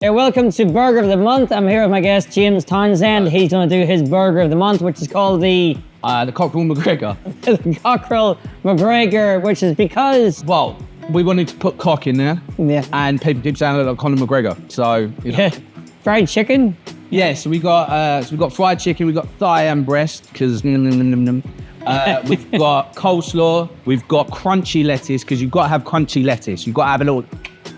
Hey, welcome to Burger of the Month. I'm here with my guest, James Townsend. He's going to do his Burger of the Month, which is called the Coq McGregor. the Coq McGregor, which is because... Well, we wanted to put cock in there, and people keep saying like Conor McGregor. So, you know. Fried chicken? Yeah, so we got fried chicken, we got thigh and breast, because we've got coleslaw, we've got crunchy lettuce, because you've got to have crunchy lettuce. You've got to have a little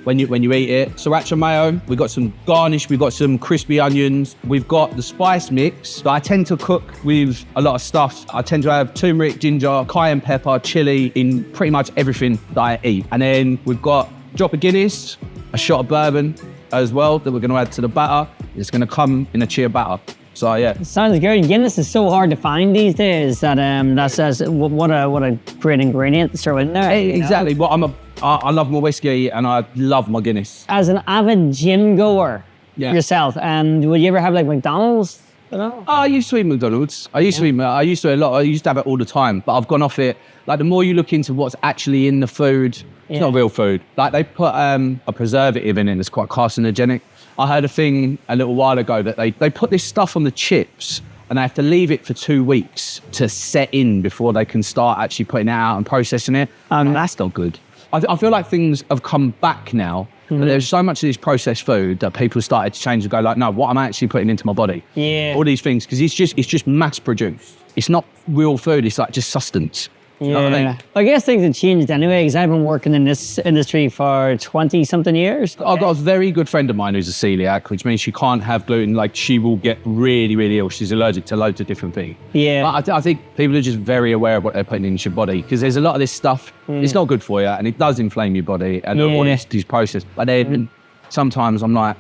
when you eat it. Sriracha mayo, we've got some garnish, we've got some crispy onions, we've got the spice mix. So I tend to cook with a lot of stuff. I tend to have turmeric, ginger, cayenne pepper, chili in pretty much everything that I eat. And then we've got a drop of Guinness, a shot of bourbon as well that we're going to add to the batter. It's going to come in a chia batter. So yeah. Sounds good. Guinness is so hard to find these days that that's what a great ingredient to throw in there. Exactly. Well, I love my whiskey and I love my Guinness. As an avid gym goer yourself, would you ever have like McDonald's? I used to eat McDonald's. I used to eat a lot. I used to have it all the time, but I've gone off it. Like the more you look into what's actually in the food, it's not real food. Like they put a preservative in it that's quite carcinogenic. I heard a thing a little while ago that they put this stuff on the chips and they have to leave it for 2 weeks to set in before they can start actually putting it out and processing it. That's not good. I feel like things have come back now. But there's so much of this processed food that people started to change and go like, no, what am I actually putting into my body? Yeah. All these things, because it's just mass produced. It's not real food, it's like just sustenance. You know what I mean? I guess things have changed anyway, because I've been working in this industry for 20-something years. I've got a very good friend of mine who's a celiac, which means she can't have gluten. Like, she will get really, really ill. She's allergic to loads of different things. Yeah. But I think people are just very aware of what they're putting into your body, because there's a lot of this stuff, it's not good for you, and it does inflame your body, and all this is processed. But then sometimes I'm like,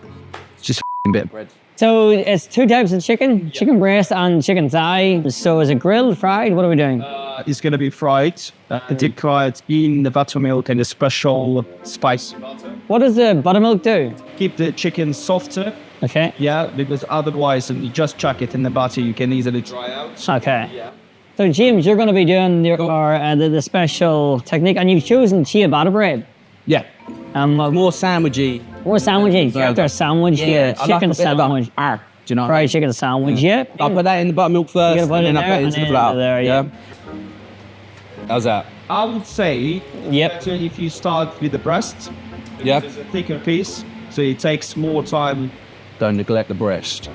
it's just a bit of bread. So it's 2 types of chicken, chicken breast and chicken thigh. So is it grilled, fried? What are we doing? It's going to be fried, deep fried in the buttermilk and a special spice. What does the buttermilk do? Keep the chicken softer. Okay. Yeah, because otherwise, if you just chuck it in the butter, you can easily dry out. Okay. Yeah. So James, you're going to be doing the special technique, and you've chosen chia batter bread. Yeah. More sandwichy. More sandwichy. After a sandwich, chicken sandwich. Do you know? Fried chicken sandwich, I put that in the buttermilk first, put and then I put it into the flour. There. How's that? I would say if you start with the breast, it's a thicker piece, so it takes more time. Don't neglect the breast.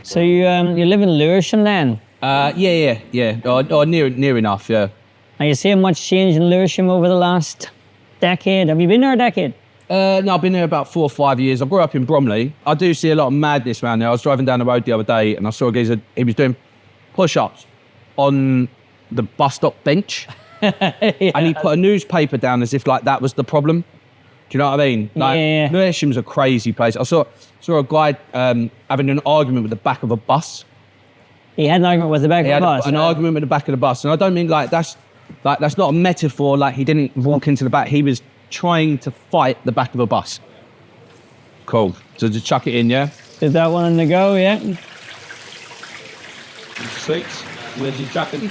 So you live in Lewisham then? Yeah. Or near enough, yeah. Are you seeing much change in Lewisham over the last decade? Have you been there a decade? No, I've been there about 4 or 5 years. I grew up in Bromley. I do see a lot of madness around there. I was driving down the road the other day and I saw a geezer, he was doing push-ups on the bus stop bench. And he put a newspaper down as if like that was the problem. Do you know what I mean? Like, Lewisham's a crazy place. I saw a guy having an argument with the back of a bus. He had an argument with the back of the bus? An argument with the back of the bus. And I don't mean that's not a metaphor, like he didn't walk into the back. He was trying to fight the back of a bus. Cool. So just chuck it in, yeah? Is that one in the go, yeah? 6. Where's your chuck it?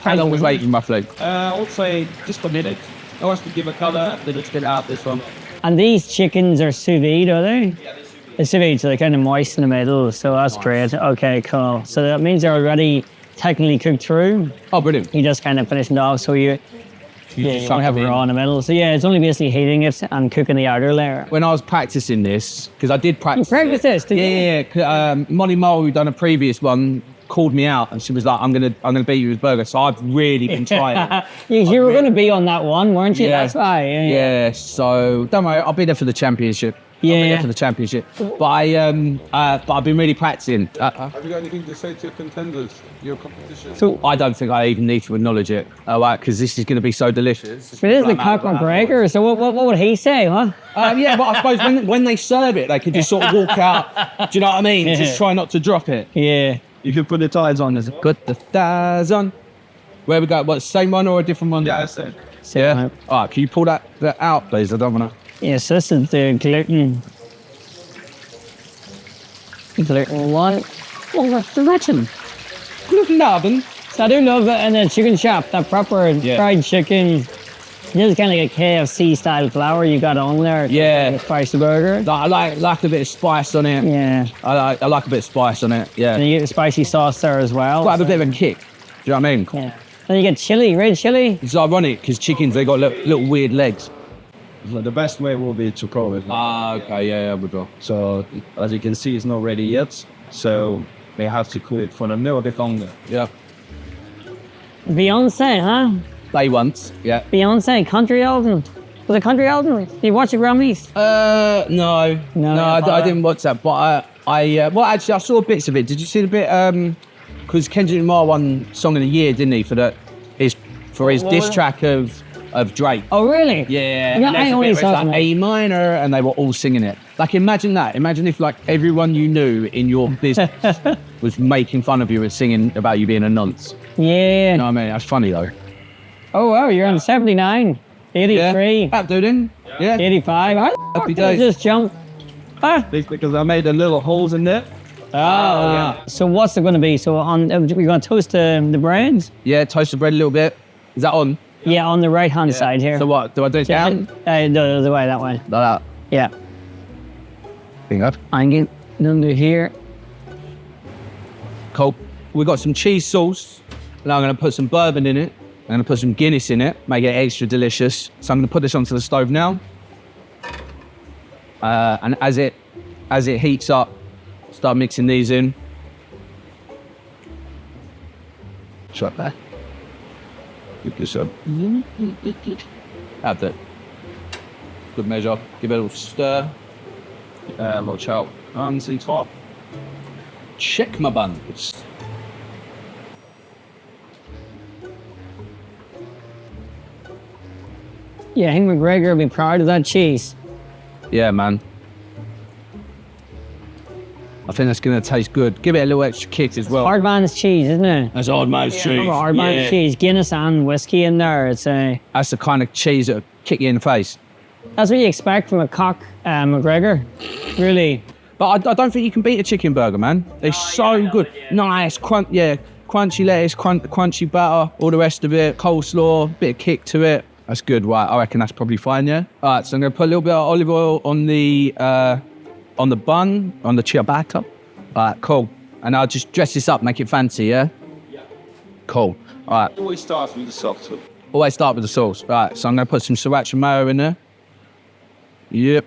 How long was waiting, roughly? I would say just a minute. I want to give a colour, then it's get out this one. And these chickens are sous vide, are they? Yeah, they're sous vide. They're sous vide, so they're kind of moist in the middle, so that's great. Okay, cool. So that means they're already technically cooked through. Oh, brilliant. You just kind of finish it off, so you won't have it raw in the middle. So yeah, it's only basically heating it and cooking the outer layer. When I was practicing this, because I did practice. You practiced this, did you? Yeah. Molly Mole, who done a previous one, called me out and she was like, I'm gonna beat you with burger. So I've really been trying. you were going to be on that one, weren't you? Yeah. That's why. Yeah. So don't worry, I'll be there for the championship. Yeah. I'll be there for the championship. But I've been really practicing. Have you got anything to say to your contenders, your competition? So I don't think I even need to acknowledge it, because this is going to be so delicious. But it is the Coq McGregor, so what would he say, huh? Yeah, but I suppose when they serve it, they can just sort of walk out. Do you know what I mean? Just try not to drop it. Yeah. You can put the ties on. Put the thighs on. Where we go? What, same one or a different one? Yeah, that's it. Yeah. All right, can you pull that out, please? I don't want to. Yes, this is the gluten. Gluten one. Oh, that's the Latin. Gluten oven. So I do love it in the chicken shop, that proper fried chicken. This is kind of like a KFC style flour you got on there. Yeah. To spice the burger. I like a bit of spice on it. Yeah. I like a bit of spice on it. Yeah. And you get the spicy sauce there as well. Quite a bit of a kick. Do you know what I mean? Yeah. Then you get chili, red chili. It's ironic because chickens, they got little weird legs. The best way will be to cook it. Ah, okay, yeah, we go. So as you can see, it's not ready yet. So we have to cook it for a little bit longer. Yeah. Beyonce, huh? They once, yeah. Beyonce, country album. Was it country album? Did you watch the Grammys? No, I didn't watch that. But well, actually, I saw bits of it. Did you see the bit? Because Kendrick Lamar won Song of the Year, didn't he, for his diss track of Drake? Oh, really? Yeah. Yeah, and there's I a only bit where saw it's like it. A minor, and they were all singing it. Like, imagine that. Imagine if like everyone you knew in your business was making fun of you and singing about you being a nonce. Yeah. You know what I mean? That's funny though. Oh, wow, you're on 79, 83, That dude, yeah. 85. How the Happy fuck did days. you just jump? Ah. Because I made a little holes in there. Oh, so what's it going to be? So we're going to toast the breads? Yeah, toast the bread a little bit. Is that on? Yeah, on the right-hand side here. So what? Do I do it down? The other way, that way. Like that. Yeah. Think up. I'm getting under here. Cool. We've got some cheese sauce. Now I'm going to put some bourbon in it. I'm going to put some Guinness in it, make it extra delicious. So I'm going to put this onto the stove now. And as it heats up, start mixing these in. Shut that. Give this up. Have that. Good measure. Give it a little stir. Watch out. And see top. Check my buns. Yeah, I think McGregor will be proud of that cheese. Yeah, man. I think that's going to taste good. Give it a little extra kick as well. Hard man's cheese, isn't it? That's hard man's cheese. Hard man's cheese, Guinness and whiskey in there. It's That's the kind of cheese that will kick you in the face. that's what you expect from a Coq McGregor, really. But I don't think you can beat a chicken burger, man. They're so good. Nice, crunchy lettuce, crunchy butter, all the rest of it, coleslaw, bit of kick to it. That's good, right? I reckon that's probably fine, yeah? All right, so I'm going to put a little bit of olive oil on the bun, on the ciabatta. All right, cool. And I'll just dress this up, make it fancy, yeah? Yeah. Cool. All right. Always start with the sauce. Always start with the sauce. All right, so I'm going to put some sriracha mayo in there. Yep.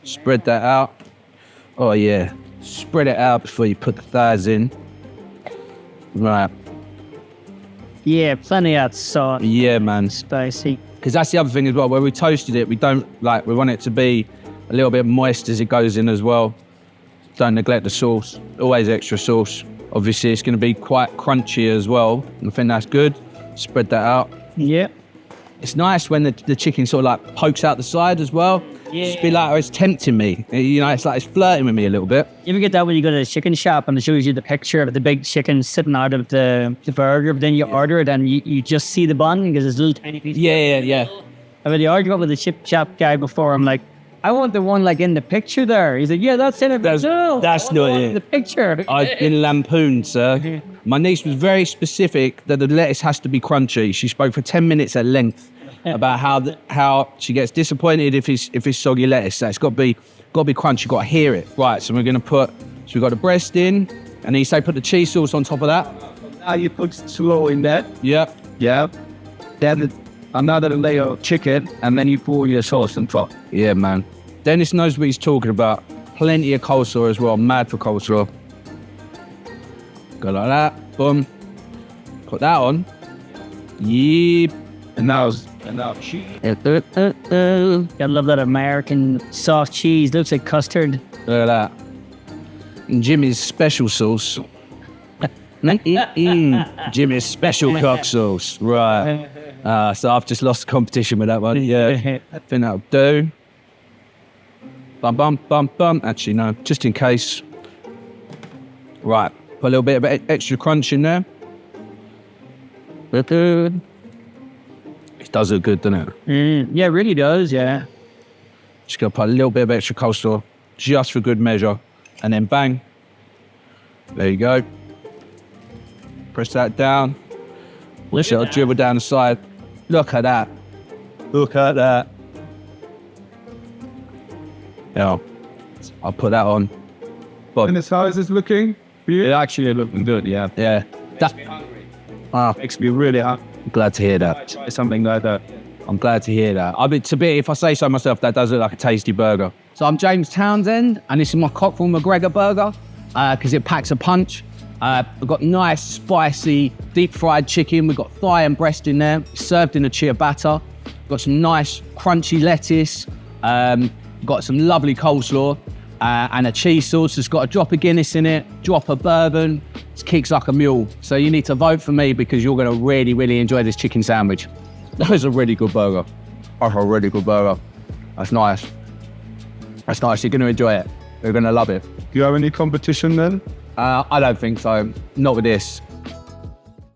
Spread that out. Oh, yeah. Spread it out before you put the thighs in. Right. Yeah, plenty of sauce. Yeah, man. Spicy. Because that's the other thing as well. Where we toasted it, we want it to be a little bit moist as it goes in as well. Don't neglect the sauce. Always extra sauce. Obviously, it's going to be quite crunchy as well. I think that's good. Spread that out. Yep. It's nice when the chicken sort of like pokes out the side as well. Yeah. Just be like, oh, it's tempting me. You know, it's like it's flirting with me a little bit. You ever get that when you go to the chicken shop and it shows you the picture of the big chicken sitting out of the burger, but then you order it and you just see the bun because it's little tiny pieces. Yeah. I've had the argument with the chip shop guy before. I'm like, I want the one like in the picture there. He's like, yeah, that's in it. That's not it. The picture. I've been lampooned, sir. My niece was very specific that the lettuce has to be crunchy. She spoke for 10 minutes at length about how she gets disappointed if it's soggy lettuce. So it's got to be crunchy. You got to hear it. Right. So we're gonna we've got the breast in, and then you say put the cheese sauce on top of that. Now you put slow in that. Yep. Yeah. Then another layer of chicken, and then you pour your sauce on top. Yeah, man. Dennis knows what he's talking about. Plenty of coleslaw as well. I'm mad for coleslaw. Go like that. Boom. Put that on. Yep. And now cheese. I love that American soft cheese. Looks like custard. Look at that. And Jimmy's special sauce. Jimmy's special cock sauce. Right. So I've just lost the competition with that one. Yeah. I think that'll do. Bum. Actually, no. Just in case. Right. Put a little bit of extra crunch in there. It does look good, doesn't it? Yeah, it really does, yeah. Just gotta put a little bit of extra coleslaw, just for good measure. And then bang. There you go. Press that down. It'll dribble down the side. Look at that. Look at that. Yeah, I'll put that on. But And how is this looking for you? It actually looking good, yeah. yeah, that, Makes me really happy. I'm glad to hear that. Try something like that. I'm glad to hear that. I mean, if I say so myself, that does look like a tasty burger. So I'm James Townsend, and this is my Coq McGregor burger because it packs a punch. We've got nice, spicy, deep fried chicken. We've got thigh and breast in there, served in a ciabatta. Got some nice, crunchy lettuce. Got some lovely coleslaw and a cheese sauce that's got a drop of Guinness in it, drop of bourbon. It kicks like a mule. So you need to vote for me because you're going to really, really enjoy this chicken sandwich. That was a really good burger. That's a really good burger. That's nice. That's nice. You're going to enjoy it. You're going to love it. Do you have any competition then? I don't think so. Not with this.